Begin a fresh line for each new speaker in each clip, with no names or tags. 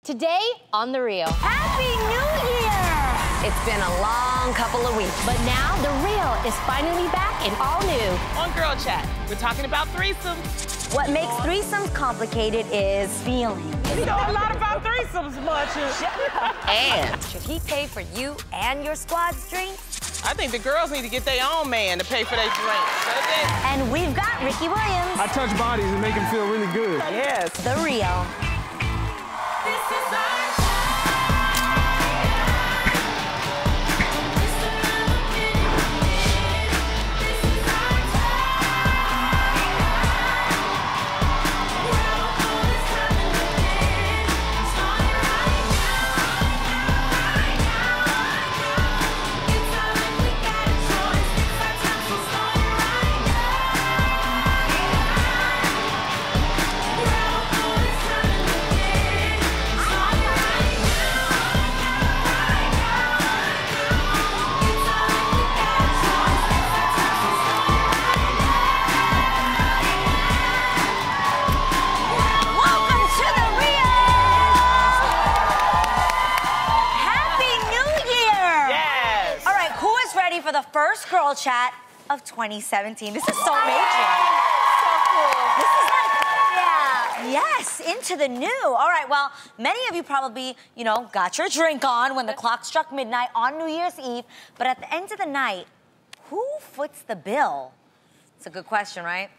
Today on The Real.
Happy New Year!
It's been a long couple of weeks.
But now The Real is finally back and all new.
On Girl Chat, we're talking about threesomes.
What makes threesomes complicated is feeling.
You know a lot about threesomes, much.
And should he pay for you and your squad's drinks?
I think the girls need to get their own man to pay for their drinks.
And we've got Ricky Williams.
I touch bodies and make them feel really good.
Yes.
The Real. For the first Girl Chat of 2017. This is so amazing.
So cool.
This is like, yeah, yes, into the new. All right, well, many of you probably, got your drink on when the clock struck midnight on New Year's Eve, but at the end of the night, who foots the bill? It's a good question, right?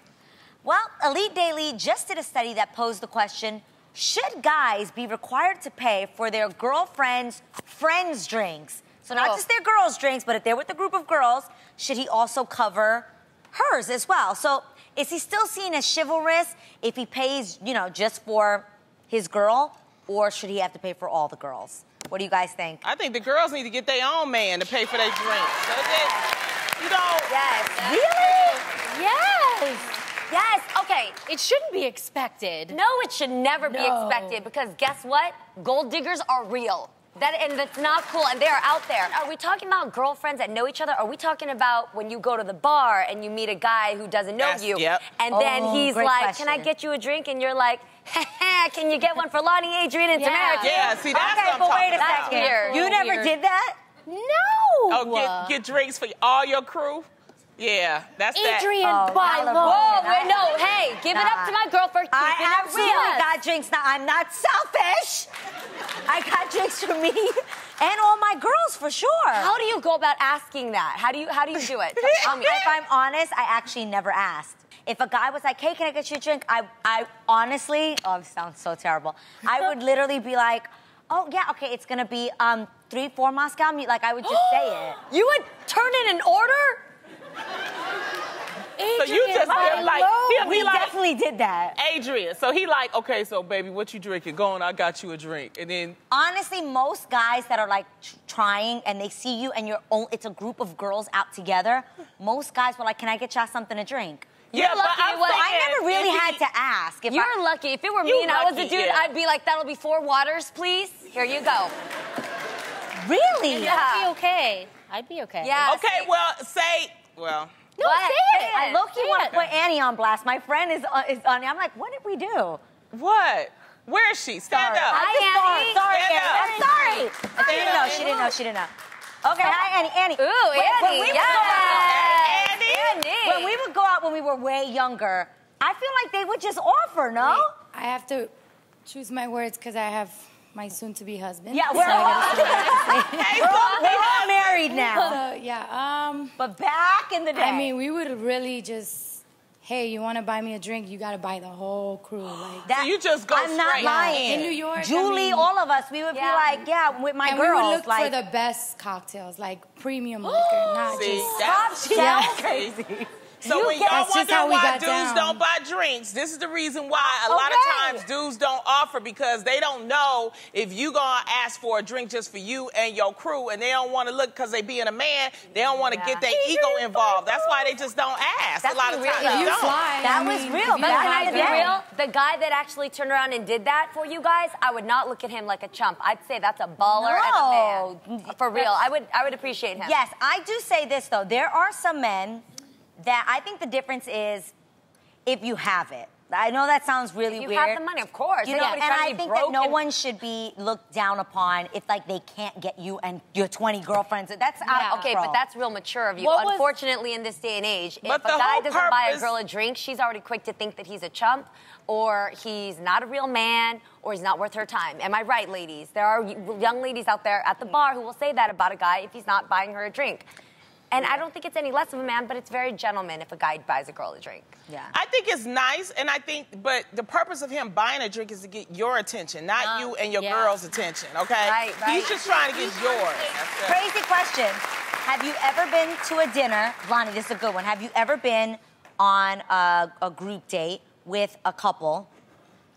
Well, Elite Daily just did a study that posed the question, should guys be required to pay for their girlfriend's friends' drinks? So not just their girls' drinks, but if they're with a group of girls, should he also cover hers as well? So is he still seen as chivalrous if he pays, just for his girl, or should he have to pay for all the girls? What do you guys think?
I think the girls need to get their own man to pay for their drinks.
Yes.
Really?
Yes.
Yes, okay.
It shouldn't be expected.
No, it should never be expected because guess what? Gold diggers are real. And that's not cool, and they are out there. Are we talking about girlfriends that know each other? Are we talking about when you go to the bar and you meet a guy who doesn't know you?
Yep.
And then he's like,
question.
can I get you a drink? And you're like, can you get one for Lonnie, Adrian, and Tamara?
Yeah, see, that's
okay,
what I'm
but wait a
talking about.
second.
Weird.
You never did that?
No.
Oh, get drinks for all your crew? Yeah, that's
Adrian,
that.
by
Malibu.
law.
Whoa, wait, no, hey, give it up to my girl for keeping
I
it
absolutely
real.
got drinks. Now, I'm not selfish. I got drinks for me and all my girls, for sure.
How do you go about asking that? How do you do it? Tell me.
If I'm honest, I actually never asked. If a guy was like, hey, can I get you a drink? I honestly, it sounds so terrible. I would literally be like, oh, yeah, okay, it's gonna be 3-4 Moscow. Like, I would just say it.
You would turn in an order?
So you just
We definitely did that.
Adrian, so he like, okay, so baby, what you drinking? Go on, I got you a drink. And then...
Honestly, most guys that are like trying and they see you and it's a group of girls out together, most guys were like, can I get y'all something to drink?
Yeah, but
I never really had to ask.
You're lucky. If it were me and I was a dude, I'd be like, that'll be 4 waters, please. Here you go.
Really?
Yeah.
I'd be okay. I'd be okay.
Yeah.
Okay, well...
No,
What?
say it.
I low-key
Say
want
it.
to put Annie on blast. My friend is on. I'm like, what did we do?
What? Where is she? Stand up.
Hi, Annie.
Sorry,
Stand
Annie.
up.
I'm sorry. She didn't know. She didn't know. Okay, hi, Annie. Annie.
Ooh, Annie. Annie.
When we would go out when we were way younger, I feel like they would just offer, no?
I have to choose my words because I have my soon-to-be husband.
Yeah, we're all married now.
So, yeah,
But back in the day.
I mean, we would really just, hey, you want to buy me a drink? You got to buy the whole crew. Like
that,
so you just go
I'm not
straight
lying.
in New York,
Julie, all of us, we would be like, with my
and
girls.
we would look
like,
for the best cocktails, like premium liquor, not
See,
just...
that's
crazy.
So when y'all
That's just
wonder
how we
why
got
dudes
down.
don't buy drinks, this is the reason why a lot of times dudes don't offer because they don't know if you gonna ask for a drink just for you and your crew, and they don't want to look because they being a man, they don't want to get their ego involved. That's why they just don't ask.
That's
a lot of times
real.
they
You
don't.
fly.
That
I
was
mean,
real.
if you
But
Back
can I
in
be
the day.
real? The guy that actually turned around and did that for you guys, I would not look at him like a chump. I'd say that's a baller and a man. For real. I would appreciate him.
Yes, I do say this, though. There are some men that I think the difference is if you have it. I know that sounds really
You
weird.
have the money, of course.
You know, and I think that no one should be looked down upon if, like, they can't get you and your 20 girlfriends. That's out of
Okay,
control.
but that's real mature of you.
What was-
Unfortunately, in this day and age,
But
if a
the
guy
whole
doesn't buy a
purpose-
girl a drink, she's already quick to think that he's a chump, or he's not a real man, or he's not worth her time. Am I right, ladies? There are young ladies out there at the bar who will say that about a guy if he's not buying her a drink. And I don't think it's any less of a man, but it's very gentleman if a guy buys a girl a drink.
Yeah.
I think it's nice, and I think, but the purpose of him buying a drink is to get your attention, not you and your
yeah.
girl's attention, okay?
Right.
He's just trying to get yours. That's it.
Crazy question. Have you ever been to a dinner? Lonnie, this is a good one. Have you ever been on a group date with a couple?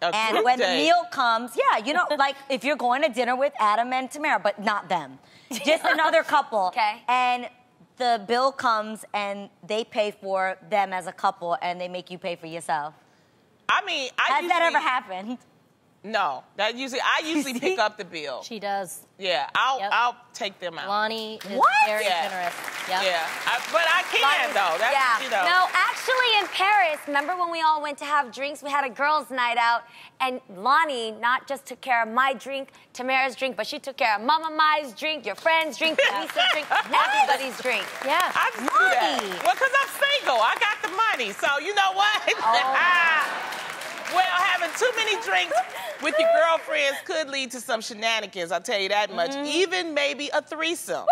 And
group
when the
date.
meal comes, yeah, you know, like if you're going to dinner with Adam and Tamara, but not them, just another couple.
Okay.
And the bill comes and they pay for them as a couple and they make you pay for yourself.
I mean,
Has that ever happened?
No, I usually pick up the bill.
She does.
Yeah,
Yep.
I'll take them out.
Lonnie is
What?
very
Yeah.
generous. Yep.
Yeah, but I can though. That's,
Yeah.
you know.
No, actually, in Paris, remember when we all went to have drinks? We had a girls' night out, and Lonnie not just took care of my drink, Tamara's drink, but she took care of Mama Mai's drink, your friend's drink, Lisa's drink, everybody's drink.
Yeah.
I just do that.
Money.
Well, because I'm single. I got the money. So, you know what? Well, having too many drinks with your girlfriends could lead to some shenanigans, I'll tell you that much. Even maybe a threesome.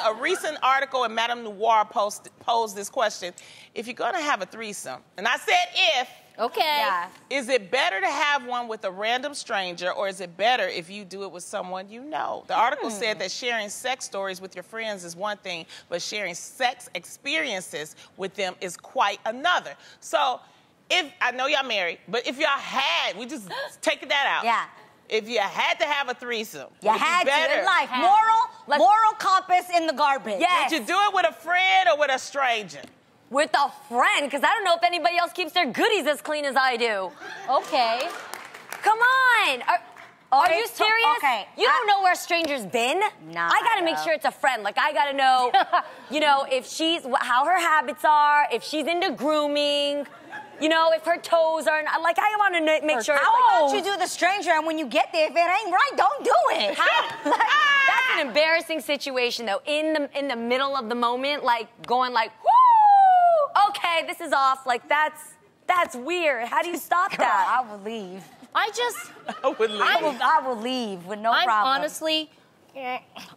A recent article in Madame Noir posed this question. If you're going to have a threesome, and I said if,
Okay.
Yeah.
is it better to have one with a random stranger, or is it better if you do it with someone you know? The article said that sharing sex stories with your friends is one thing, but sharing sex experiences with them is quite another. So, if I know y'all married, but if y'all had, we just taking that out.
Yeah.
If you had to have a threesome,
You
would it be
had to
better?
in life. Moral compass in the garbage.
Yes.
Would you do it with a friend or with a stranger?
With a friend, because I don't know if anybody else keeps their goodies as clean as I do.
Okay.
Come on. Are you
so-
serious?
okay,
You don't know where a stranger's been?
Nah,
I gotta make sure it's a friend. Like, I gotta know, you know, if how her habits are, if she's into grooming, you know, if her toes are, like, I wanna make sure.
How about you do the stranger and when you get there, if it ain't right, don't do it.
That's an embarrassing situation, though. In the middle of the moment, like, going like, whoo, okay, this is off. Like, that's weird. How do you stop that?
I will leave.
I just,
I would leave.
I will leave with no
I'm
problem.
honestly,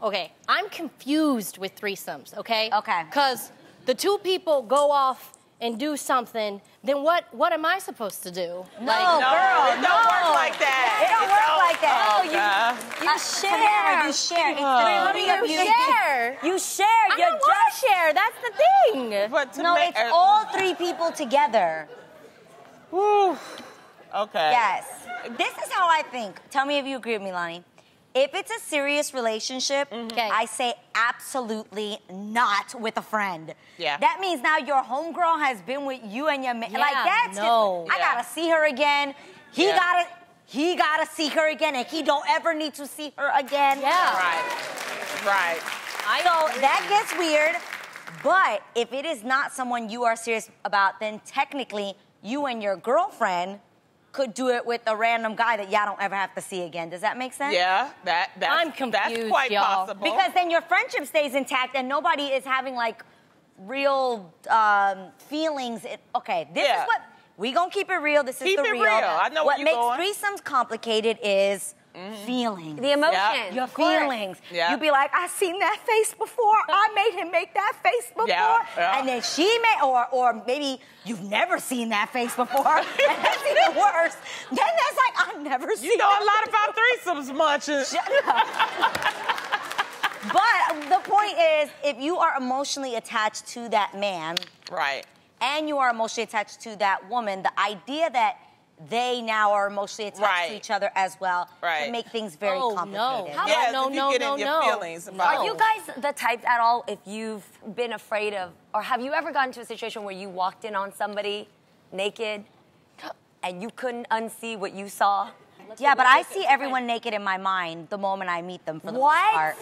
okay, I'm confused with threesomes, okay?
Okay.
Because the two people go off and do something, then what am I supposed to do?
No,
No,
girl,
it don't work like that.
It don't work like that.
Oh, you share.
Tamara, you share. It's
How do
three of
you share?
You share.
I don't want to share. That's the thing.
But to
No,
make-
it's all three people together.
Whew. Okay.
Yes. This is how I think. Tell me if you agree with me, Lonnie. If it's a serious relationship,
Okay.
I say absolutely not with a friend.
Yeah.
That means now your homegirl has been with you and your man.
Yeah,
like that's
no.
I
Yeah.
gotta see her again. He gotta see her again, and he don't ever need to see her again.
Yeah.
Right.
So that gets weird. But if it is not someone you are serious about, then technically you and your girlfriend could do it with a random guy that y'all don't ever have to see again. Does that make sense?
Yeah, that's
I'm
that's
confused,
quite
y'all.
possible.
Because then your friendship stays intact and nobody is having like real feelings. Okay, this
Yeah.
is what we gonna keep it real. This is
Keep
the
it
real.
real. I know
what
where
makes
you're going.
threesomes complicated is feelings.
The emotion.
Yeah.
Your
of course.
feelings.
Yeah.
You be like, I seen that face before. I made him make that face before.
Yeah.
And then she may, or maybe you've never seen that face before. And that's even worse. Then that's like, I've never seen
you know
that
a lot about threesomes, much.
But the point is, if you are emotionally attached to that man
Right.
and you are emotionally attached to that woman, the idea that they now are emotionally attached
Right.
to each other as well
Right.
can make things very
Oh,
complicated.
no.
Yes,
no,
if you
no,
get
no,
in your
no.
feelings about
Are
it.
you guys the type at all, if you've been afraid of, or have you ever gotten to a situation where you walked in on somebody naked and you couldn't unsee what you saw?
Yeah, but I see everyone naked in my mind the moment I meet them for the most
What?
part.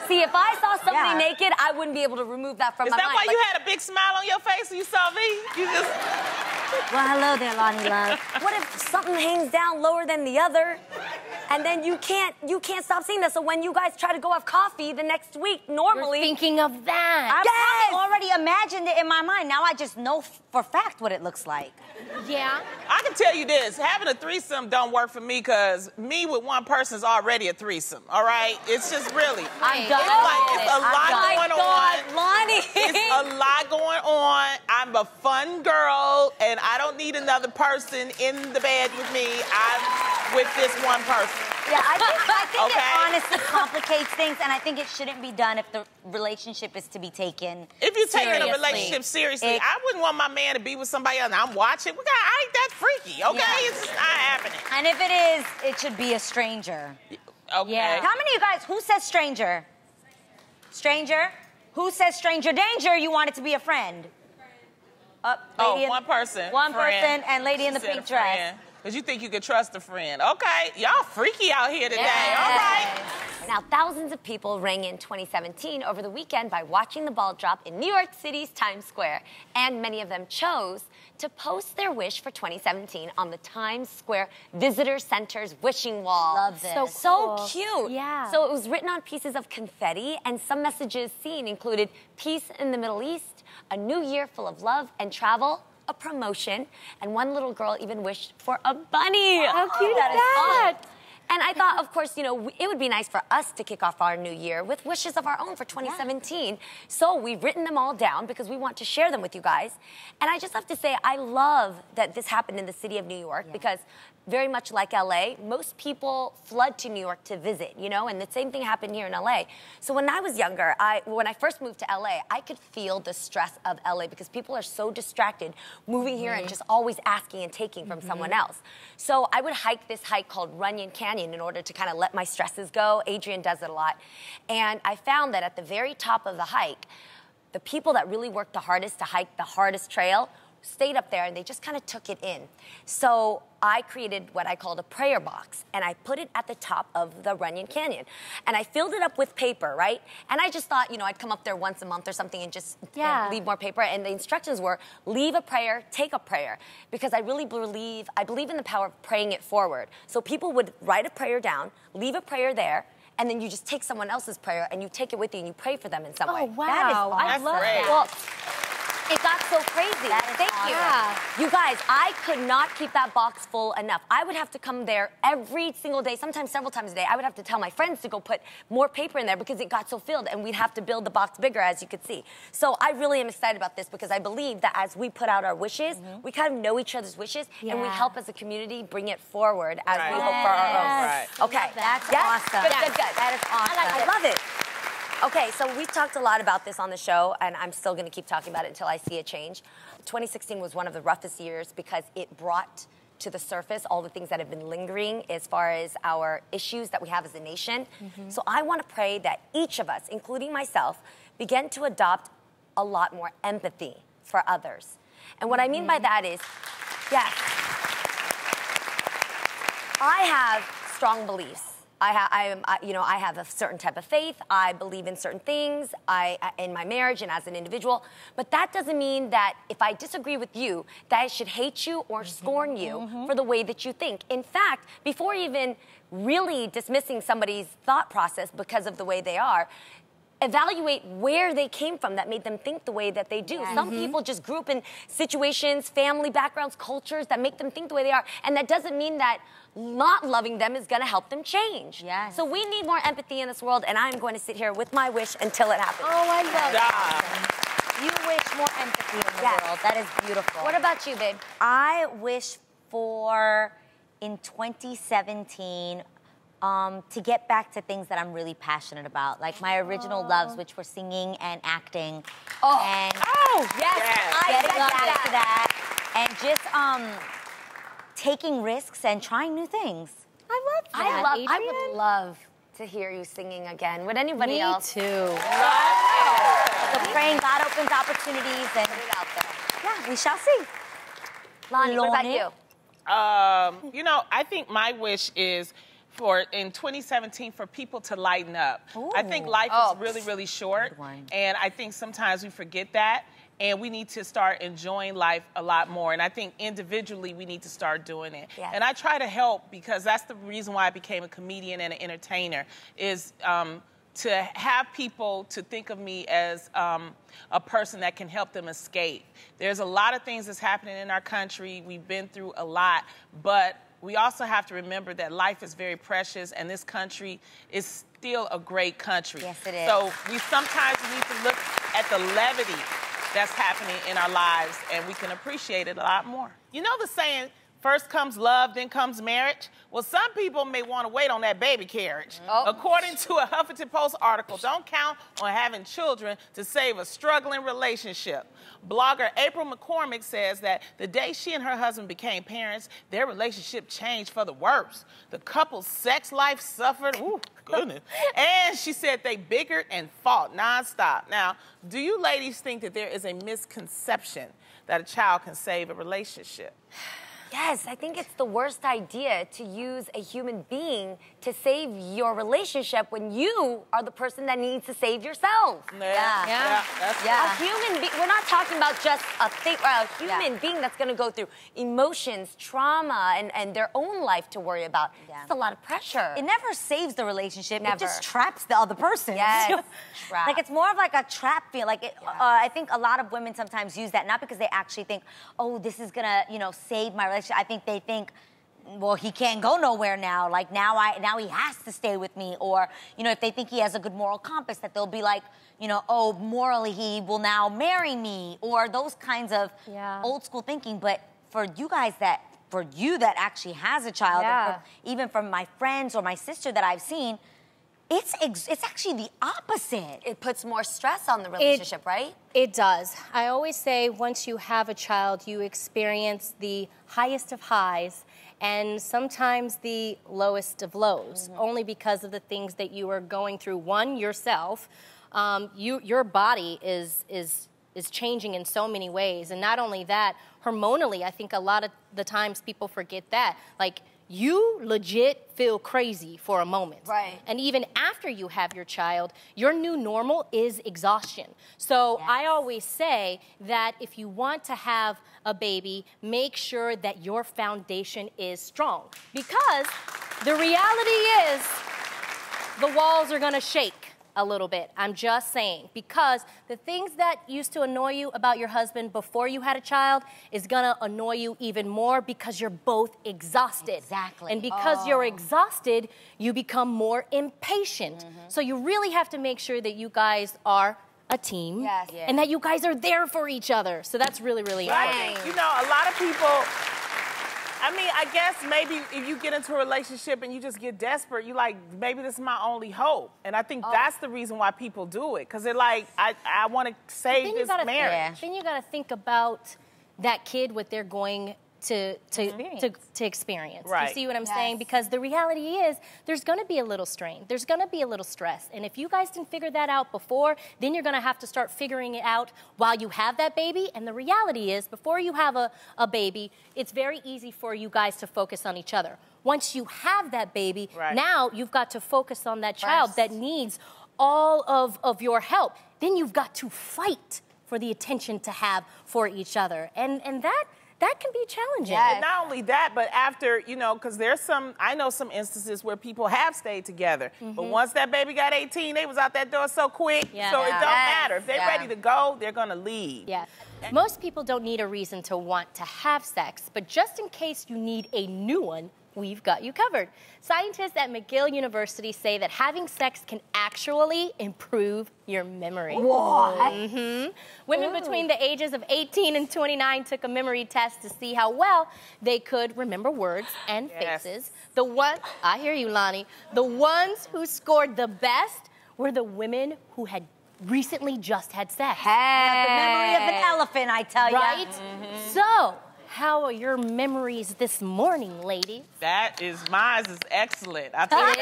See, if I saw somebody
Yeah.
naked, I wouldn't be able to remove that from
Is
my
that
mind.
why
Like,
you had a big smile on your face when you saw me? You just
Well, hello there, Lonnie Love.
What if something hangs down lower than the other? And then you can't stop seeing that. So when you guys try to go have coffee the next week, normally...
You're thinking of that.
I probably already imagined it in my mind. Now I just know for fact what it looks like.
Yeah.
I can tell you this, having a threesome don't work for me because me with one person is already a threesome, all right? It's just really.
I'm done.
It's a lot going on.
Lonnie.
It's a lot going on. I'm a fun girl, and I don't need another person in the bed with me. I'm with this one person.
Yeah, I think
Okay.
it honestly complicates things, and I think it shouldn't be done if the relationship is to be taken
If you're taking a
seriously.
relationship seriously, I wouldn't want my man to be with somebody else. I'm watching. I ain't that freaky, okay?
Yeah.
It's just not happening.
And if it is, it should be a stranger.
Okay.
Yeah.
How many of you guys, who says stranger? Stranger? Who says stranger danger? You want it to be a friend?
One person.
One
friend.
person and lady in the
She said
pink
a
dress.
friend. Because you think you can trust a friend. Okay, y'all freaky out here today.
Yes.
All right.
Now, thousands of people rang in 2017 over the weekend by watching the ball drop in New York City's Times Square. And many of them chose to post their wish for 2017 on the Times Square Visitor Center's wishing wall.
Love this.
So
cool.
cute.
Yeah.
So it was written on pieces of confetti, and some messages seen included peace in the Middle East, a new year full of love and travel, a promotion, and one little girl even wished for a bunny.
How cute is
That is
that?
awesome. And I thought, of course, you know, it would be nice for us to kick off our new year with wishes of our own for 2017. So we've written them all down because we want to share them with you guys. And I just have to say, I love that this happened in the city of New York because very much like LA, most people flood to New York to visit, you know, and the same thing happened here in LA. So when I was younger, when I first moved to LA, I could feel the stress of LA because people are so distracted moving here and just always asking and taking from someone else. So I would hike this hike called Runyon Canyon in order to kind of let my stresses go. Adrian does it a lot. And I found that at the very top of the hike, the people that really worked the hardest to hike the hardest trail stayed up there and they just kind of took it in. So I created what I called a prayer box and I put it at the top of the Runyon Canyon. And I filled it up with paper, right? And I just thought, you know, I'd come up there once a month or something and just leave more paper. And the instructions were, leave a prayer, take a prayer. Because I really believe in the power of praying it forward. So people would write a prayer down, leave a prayer there, and then you just take someone else's prayer and you take it with you and you pray for them in some way.
Oh, wow.
That is awesome.
I love
great.
that.
Well, it got so crazy. Thank you.
Yeah.
You guys, I could not keep that box full enough. I would have to come there every single day, sometimes several times a day. I would have to tell my friends to go put more paper in there because it got so filled and we'd have to build the box bigger, as you could see. So I really am excited about this because I believe that as we put out our wishes, we kind of know each other's wishes and we help as a community bring it forward as we hope for our own.
Right.
Okay.
That's
Yes?
awesome.
Good, good, good.
That is awesome.
I love it. Okay, so we've talked a lot about this on the show, and I'm still going to keep talking about it until I see a change. 2016 was one of the roughest years because it brought to the surface all the things that have been lingering as far as our issues that we have as a nation. So I want to pray that each of us, including myself, begin to adopt a lot more empathy for others. And what I mean by that is, yes, I have strong beliefs. I have a certain type of faith. I believe in certain things in my marriage and as an individual. But that doesn't mean that if I disagree with you, that I should hate you or scorn you for the way that you think. In fact, before even really dismissing somebody's thought process because of the way they are, evaluate where they came from that made them think the way that they do. Some people just grew up in situations, family backgrounds, cultures that make them think the way they are. And that doesn't mean that not loving them is going to help them change.
Yes.
So we need more empathy in this world, and I'm going to sit here with my wish until it happens.
Oh, I love
that. You wish more empathy in the world. That is beautiful.
What about you, babe?
I wish for, in 2017, to get back to things that I'm really passionate about, like my original loves, which were singing and acting. And
Yes.
getting back to that, and just taking risks and trying new things.
I love that.
I would love to hear you singing again. Would anybody
Me
else?
too.
So praying God opens opportunities, and
Put it out there.
yeah, we shall see.
Lonnie, what about
Lonnie?
you?
You know, I think my wish is for in 2017 for people to lighten up. I think life is really, really short,
one.
and I think sometimes we forget that. and we need to start enjoying life a lot more. And I think individually we need to start doing it.
Yes.
And I try to help because that's the reason why I became a comedian and an entertainer is to have people to think of me as a person that can help them escape. There's a lot of things that's happening in our country. We've been through a lot, but we also have to remember that life is very precious and this country is still a great country.
Yes, it is.
So we sometimes need to look at the levity that's happening in our lives and we can appreciate it a lot more. You know the saying, first comes love, then comes marriage? Well, some people may want to wait on that baby carriage.
Oh.
According to a Huffington Post article, don't count on having children to save a struggling relationship. Blogger April McCormick says that the day she and her husband became parents, their relationship changed for the worse. The couple's sex life suffered, ooh, goodness. And she said they bickered and fought nonstop. Now, do you ladies think that there is a misconception that a child can save a relationship?
Yes, I think it's the worst idea to use a human being to save your relationship when you are the person that needs to save yourself.
Yeah.
A human being, we're not talking about just a human being that's going to go through emotions, trauma, and their own life to worry about.
Yeah.
It's a lot of pressure.
It never saves the relationship.
Never.
It just traps the other person.
Yes. Trap.
Like it's more of like a trap feel. Like I think a lot of women sometimes use that not because they actually think, oh, this is gonna, save my relationship. I think they think, well, he can't go nowhere now. Like now he has to stay with me. Or, if they think he has a good moral compass, that they'll be like, oh, morally he will now marry me. Or those kinds of old school thinking. But for you guys that actually has a child, and even from my friends or my sister that I've seen, it's actually the opposite.
It puts more stress on the relationship, right?
It does. I always say once you have a child, you experience the highest of highs and sometimes the lowest of lows, only because of the things that you are going through. One, yourself, your body is changing in so many ways. And not only that, hormonally, I think a lot of the times people forget that. Like, you legit feel crazy for a moment.
Right.
And even after you have your child, your new normal is exhaustion. So I always say that if you want to have a baby, make sure that your foundation is strong. Because the reality is the walls are gonna shake a little bit. I'm just saying, because the things that used to annoy you about your husband before you had a child is gonna annoy you even more because you're both exhausted.
Exactly.
And because you're exhausted, you become more impatient. So you really have to make sure that you guys are a team and that you guys are there for each other. So that's really, really important.
I think, a lot of people, I guess maybe if you get into a relationship and you just get desperate, you like, maybe this is my only hope. And I think that's the reason why people do it. Because they're like, I want to save this marriage.
Then you got to think about that kid, what they're going to experience.
Right.
You see what I'm saying? Because the reality is there's going to be a little strain. There's going to be a little stress. And if you guys didn't figure that out before, then you're going to have to start figuring it out while you have that baby. And the reality is before you have a baby, it's very easy for you guys to focus on each other. Once you have that baby, now you've got to focus on that child that needs all of your help. Then you've got to fight for the attention to have for each other. And that can be challenging.
And not only that, but after, because I know some instances where people have stayed together. But once that baby got 18, they was out that door so quick. So it don't matter. If they're ready to go, they're going to leave.
Yeah. Most people don't need a reason to want to have sex, but just in case you need a new one, we've got you covered. Scientists at McGill University say that having sex can actually improve your memory.
What?
Women between the ages of 18 and 29 took a memory test to see how well they could remember words and faces. I hear you, Lonnie. The ones who scored the best were the women who had recently just had sex.
The memory of an elephant, I tell you.
Right? So, how are your memories this morning, ladies?
Mine is excellent. I tell you.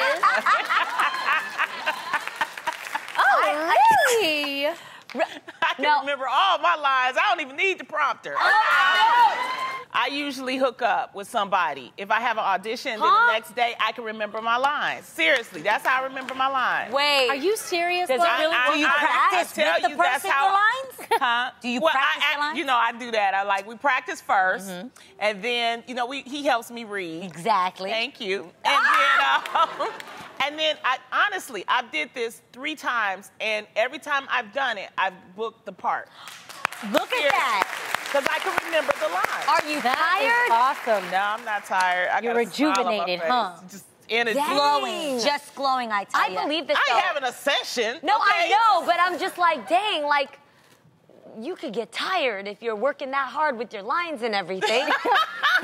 Oh, really?
I can remember all my lines. I don't even need the prompter. I usually hook up with somebody. If I have an audition, then the next day I can remember my lines. Seriously, that's how I remember my lines.
Wait.
Are you serious?
Do you practice with the person your lines?
Huh?
Do you practice your lines?
You know, I do that. We practice first, and then, you know, he helps me read.
Exactly.
Thank you. And then, honestly, I did this 3 times, and every time I've done it, I've booked the part.
Look at that.
Because I can remember the lines.
Are you tired?
Awesome.
No, I'm not tired. I
You're
got a smile on my
rejuvenated,
face.
huh?
Just energy.
Glowing. Just glowing, I tell you.
I believe this.
I
though.
ain't having a session.
No,
okay?
I know, but I'm just like, dang, like, you could get tired if you're working that hard with your lines and everything.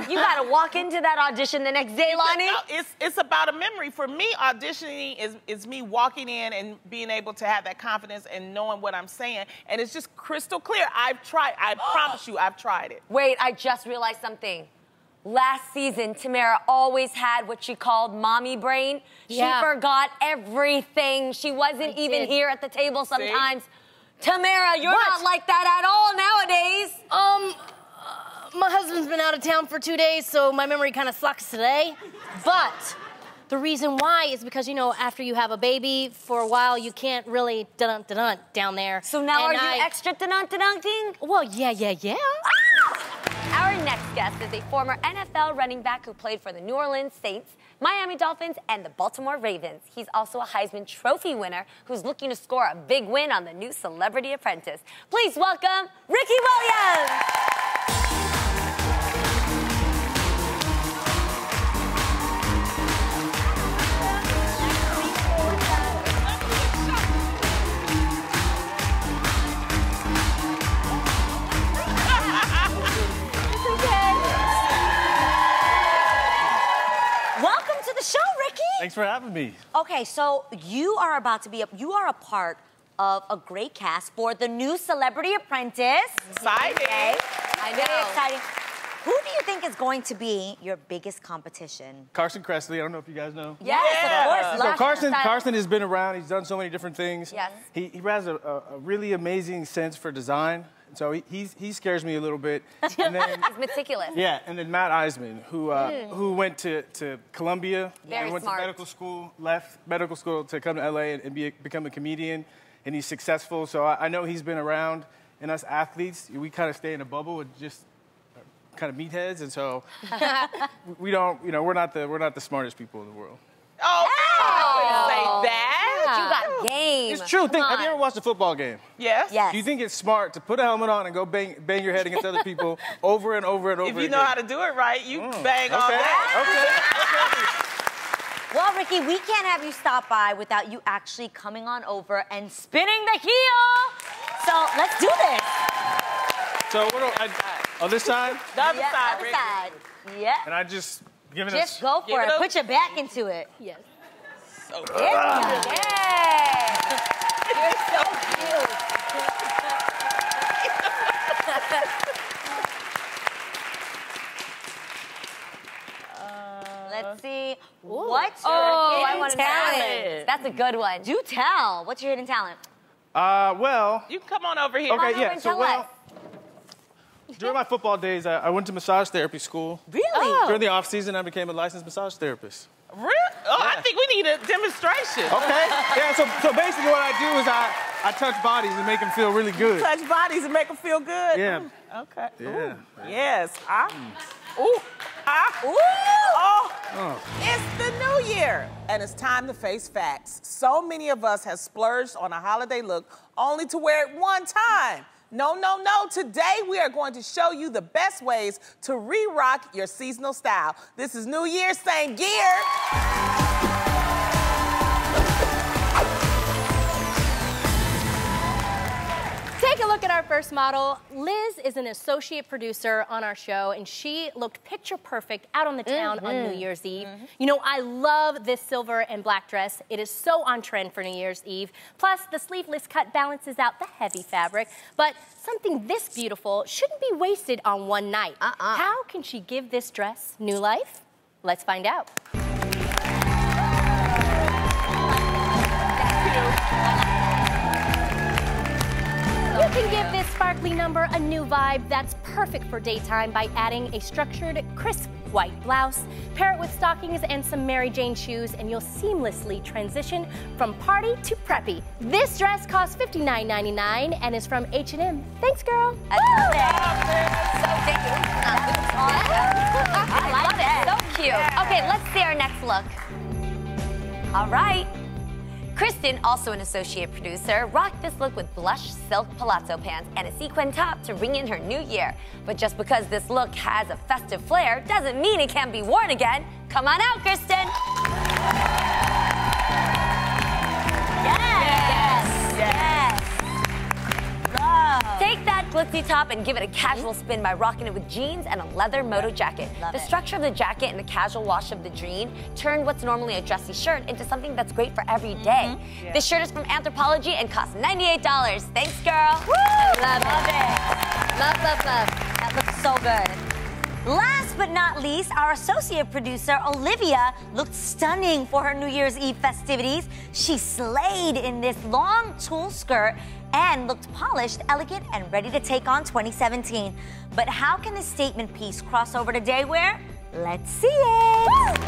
You gotta walk into that audition the next day, Lonnie.
No, it's about a memory. For me, auditioning is me walking in and being able to have that confidence and knowing what I'm saying. And it's just crystal clear. I've tried. I promise you, I've tried it.
Wait, I just realized something. Last season, Tamara always had what she called mommy brain.
Yeah.
She forgot everything. She wasn't even here at the table sometimes. Tamara, you're not like that at all nowadays.
My husband's been out of town for 2 days, so my memory kind of sucks today. But the reason why is because, you know, after you have a baby, for a while, you can't really dun-dun-dun down there.
So now
And
are you extra dun-dun-dun-ding?
Well, yeah.
Our next guest is a former NFL running back who played for the New Orleans Saints, Miami Dolphins, and the Baltimore Ravens. He's also a Heisman Trophy winner who's looking to score a big win on the new Celebrity Apprentice. Please welcome Ricky Williams.
Welcome to the show, Ricky.
Thanks for having me.
Okay, so you are a part of a great cast for the new Celebrity Apprentice.
Exciting.
Okay.
I know.
Very exciting. Who do you think is going to be your biggest competition?
Carson Kressley, I don't know if you guys know.
Yes,
Yeah.
of course.
So
Last time.
Carson has been around. He's done so many different things.
Yes.
He has a really amazing sense for design. So he scares me a little bit. And then,
He's meticulous.
yeah, and then Matt Eisman, who went to Columbia.
Very
went
smart.
to medical school, left medical school to come to LA and become a comedian. And he's successful. So I know he's been around. And us athletes, we kind of stay in a bubble with just kind of meatheads. And so we don't, we're not the smartest people in the world.
Oh, I wouldn't say that.
You got game.
It's true.
Come
Have you
on.
ever watched a football game?
Yes.
Yes.
Do you think it's smart to put a helmet on and go bang your head against other people over and over and over
If you
again?
know how to do it right, you bang all that.
Okay.
Well, Ricky, we can't have you stop by without you actually coming on over and spinning the heel. So let's do this.
So on this side,
The other side,
other
Ricky.
side. Yeah.
and I just give it
Just
a...
go
Give
for
it
it.
up.
Put your back into it.
Yes.
So
Yeah.
You're so cute.
Let's see. What's your
Oh, I
hidden
want to
talent?
That's a good one.
Do tell. What's your hidden talent?
Well,
you can come on over here.
okay,
over
yeah.
and
So
tell
well,
us.
during my football days, I went to massage therapy school.
Really?
During the off season, I became a licensed massage therapist.
Really? Oh, I think we need a demonstration.
Okay. Yeah. So basically, what I do is I touch bodies and make them feel really good.
Touch bodies and make them feel good.
Yeah.
Okay.
Yeah.
Ooh. Yes. Ooh. Ooh. Oh. It's the new year, and it's time to face facts. So many of us have splurged on a holiday look only to wear it one time. No. Today, we are going to show you the best ways to re-rock your seasonal style. This is New Year's, same gear.
Take a look at our first model. Liz is an associate producer on our show, and she looked picture perfect out on the town on New Year's Eve. You know, I love this silver and black dress. It is so on trend for New Year's Eve. Plus, the sleeveless cut balances out the heavy fabric. But something this beautiful shouldn't be wasted on one night. How can she give this dress new life? Let's find out. You can give this sparkly number a new vibe that's perfect for daytime by adding a structured, crisp white blouse. Pair it with stockings and some Mary Jane shoes, and you'll seamlessly transition from party to preppy. This dress costs $59.99 and is from H&M. Thanks, girl.
I love it. So cute.
Yeah.
Okay, let's see our next look. All right. Kristen, also an associate producer, rocked this look with blush silk palazzo pants and a sequin top to ring in her new year. But just because this look has a festive flair doesn't mean it can't be worn again. Come on out, Kristen.
Yes. Love.
Take that glitzy top and give it a casual spin by rocking it with jeans and a leather moto jacket.
Love
The
it.
structure of the jacket and the casual wash of the jean turned what's normally a dressy shirt into something that's great for every day. This shirt is from Anthropologie and costs $98. Thanks, girl.
Woo!
Love it. Love, love, love.
That looks so good. Last but not least, our associate producer, Olivia, looked stunning for her New Year's Eve festivities. She slayed in this long tulle skirt and looked polished, elegant, and ready to take on 2017. But how can this statement piece cross over to day wear? Let's see it.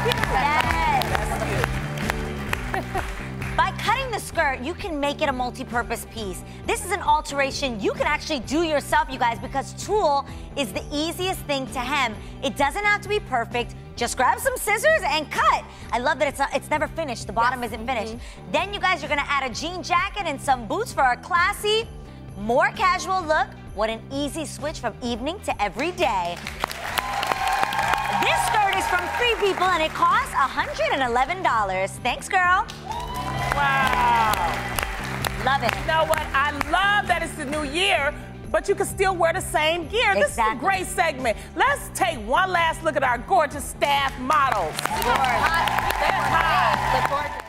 Yes. By cutting the skirt, you can make it a multi-purpose piece. This is an alteration you can actually do yourself, you guys, because tulle is the easiest thing to hem. It doesn't have to be perfect. Just grab some scissors and cut. I love that it's never finished. The bottom isn't finished. Then, you guys, you're gonna add a jean jacket and some boots for a classy, more casual look. What an easy switch from evening to every day. This skirt is from Free People and it costs $111. Thanks, girl.
Wow.
Love it.
You know what? I love that it's the new year, but you can still wear the same gear. This is a
Exactly.
great segment. Let's take one last look at our gorgeous staff models.
Hot.
They're hot.
The gorgeous.